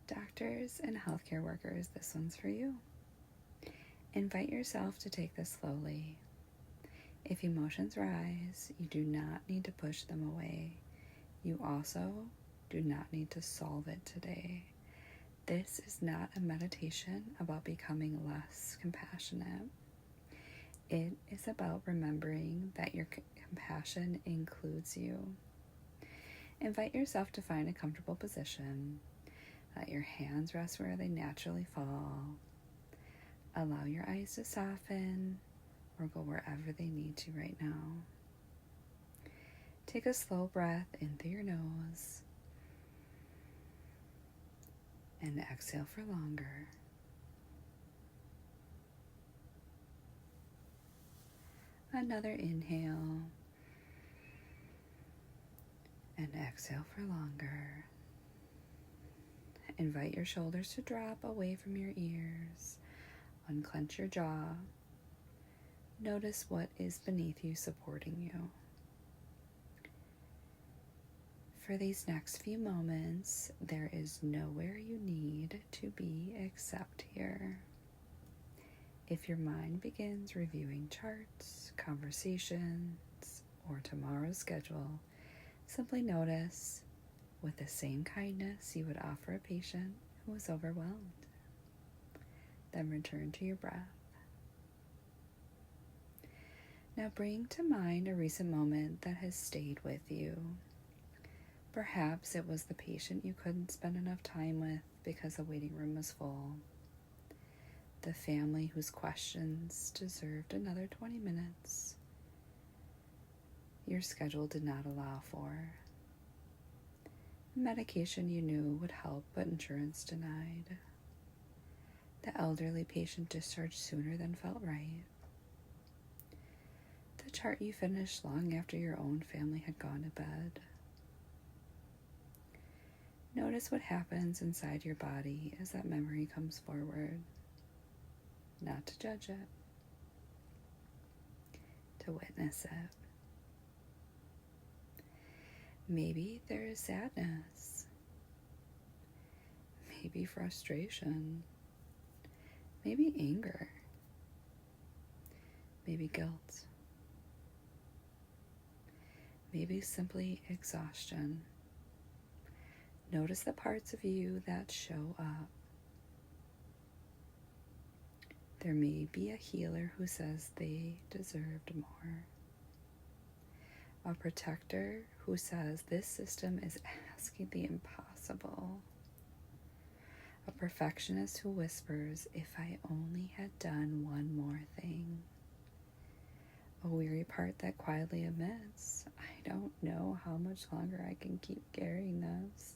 Doctors and healthcare workers, this one's for you. Invite yourself to take this slowly. If emotions rise, you do not need to push them away. You also do not need to solve it today. This is not a meditation about becoming less compassionate. It is about remembering that your compassion includes you. Invite yourself to find a comfortable position. Let your hands rest where they naturally fall. Allow your eyes to soften or go wherever they need to right now. Take a slow breath in through your nose and exhale for longer. Another inhale and exhale for longer. Invite your shoulders to drop away from your ears. Unclench your jaw. Notice what is beneath you supporting you. For these next few moments, there is nowhere you need to be except here. If your mind begins reviewing charts, conversations, or tomorrow's schedule, simply notice with the same kindness you would offer a patient who is overwhelmed. Then return to your breath. Now bring to mind a recent moment that has stayed with you. Perhaps it was the patient you couldn't spend enough time with because the waiting room was full. The family whose questions deserved another 20 minutes your schedule did not allow for. Medication you knew would help, but insurance denied. The elderly patient discharged sooner than felt right. The chart you finished long after your own family had gone to bed. Notice what happens inside your body as that memory comes forward. Not to judge it, to witness it. Maybe there is sadness, maybe frustration, maybe anger, maybe guilt, maybe simply exhaustion. Notice the parts of you that show up. There may be a healer who says they deserved more. A protector who says this system is asking the impossible. A perfectionist who whispers, if I only had done one more thing. A weary part that quietly admits, I don't know how much longer I can keep carrying this.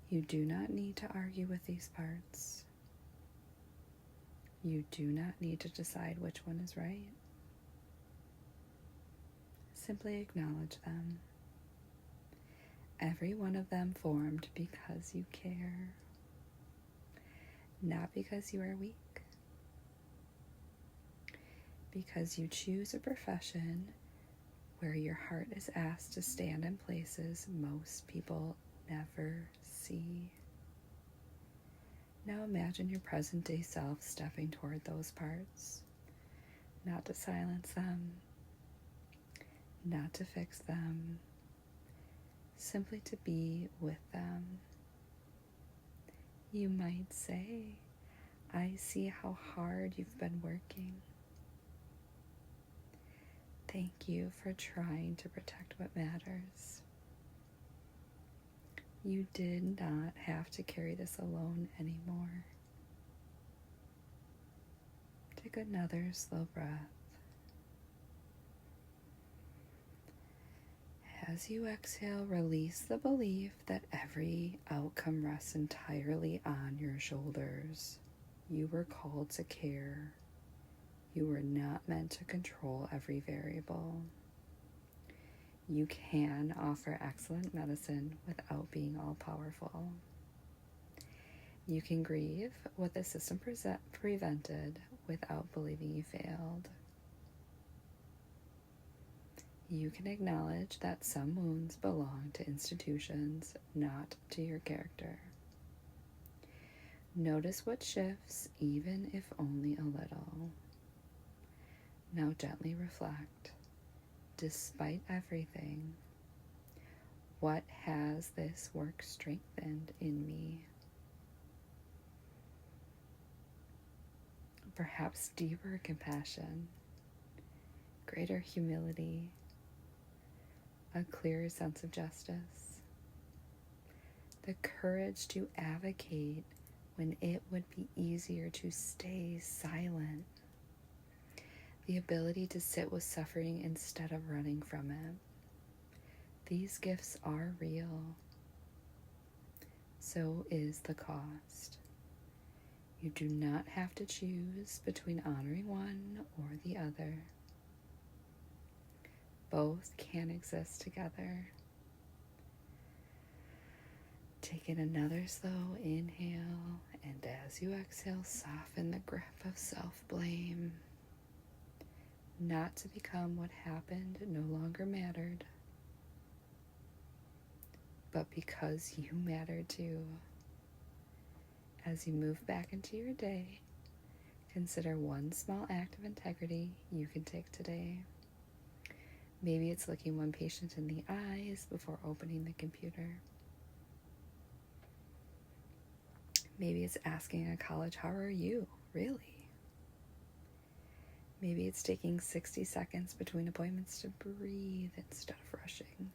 You do not need to argue with these parts. You do not need to decide which one is right. Simply acknowledge them. Every one of them formed because you care, not because you are weak. Because you choose a profession where your heart is asked to stand in places most people never see. Now imagine your present-day self stepping toward those parts, not to silence them, not to fix them, simply to be with them. You might say, I see how hard you've been working. Thank you for trying to protect what matters. You did not have to carry this alone anymore. Take another slow breath. As you exhale, release the belief that every outcome rests entirely on your shoulders. You were called to care. You were not meant to control every variable. You can offer excellent medicine without being all-powerful. You can grieve what the system prevented without believing you failed. You can acknowledge that some wounds belong to institutions, not to your character. Notice what shifts, even if only a little. Now gently reflect. Despite everything, what has this work strengthened in me? Perhaps deeper compassion, greater humility, a clearer sense of justice, the courage to advocate when it would be easier to stay silent, the ability to sit with suffering instead of running from it. These gifts are real. So is the cost. You do not have to choose between honoring one or the other. Both can exist together. Take in another slow inhale, and as you exhale, soften the grip of self-blame. Not to become what happened no longer mattered, but because you matter too. As you move back into your day, consider one small act of integrity you can take today. Maybe it's looking one patient in the eyes before opening the computer. Maybe it's asking a college, how are you, really? Maybe it's taking 60 seconds between appointments to breathe instead of rushing.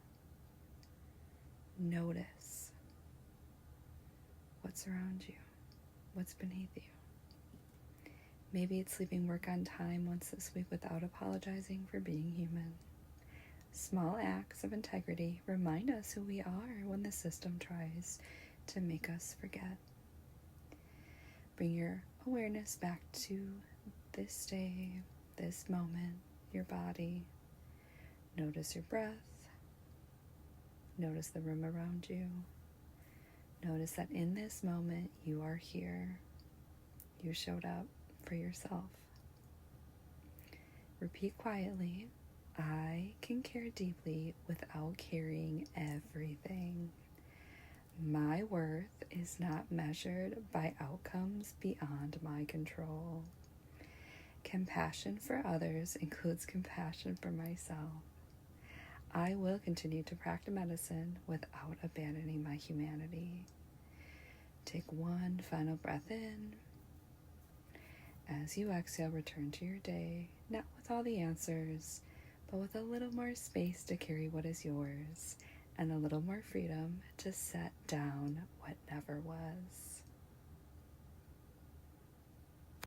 Notice what's around you, what's beneath you. Maybe it's leaving work on time once this week without apologizing for being human. Small acts of integrity remind us who we are when the system tries to make us forget. Bring your awareness back to this day, this moment, your body. Notice your breath. Notice the room around you. Notice that in this moment you are here. You showed up for yourself. Repeat quietly, I can care deeply without caring everything. My worth is not measured by outcomes beyond my control. Compassion for others includes compassion for myself. I will continue to practice medicine without abandoning my humanity. Take one final breath in. As you exhale, return to your day, not with all the answers, but with a little more space to carry what is yours and a little more freedom to set down